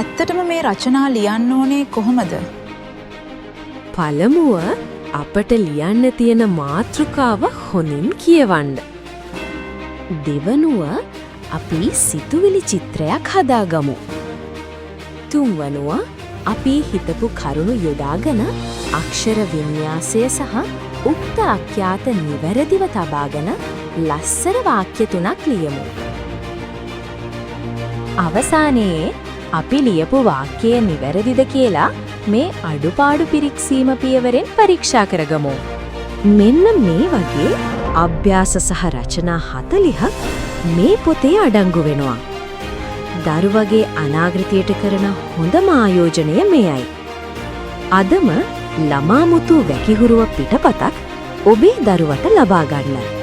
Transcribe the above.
ඇත්තටම මේ රචනා ලියන්න ඕනේ කොහොමද? පළමුව අපට ලියන්න තියෙන මාතෘකාව හොඳින් කියවන්න. දෙවනුව අපි සිතුවිලි චිත්‍රයක් හදාගමු. තුන්වනුව අපි හිතපු කරුණු යොදාගෙන අක්ෂර වින්‍යාසය සහ උක්ත අක්‍යාත නිවැරදිව තබාගෙන ලස්සන වාක්‍ය 3ක් ලියමු. අවසානයේ අපි ලියපු වාක්‍යය නිවැරදිද කියලා මේ අඩුපාඩු පිරික්සීම පියවරෙන් පරීක්ෂා කරගමු. මෙන්න මේ වගේ අභ්‍යාස සහ රචනා 40ක් මේ පොතේ අඩංගු වෙනවා. දරුවගේ අනාගතයට කරන හොඳම ආයෝජනය මෙයයි. අදම ළමාමුතු වැකිහුරුව පිටපතක් ඔබේ දරුවට ලබා ගන්න.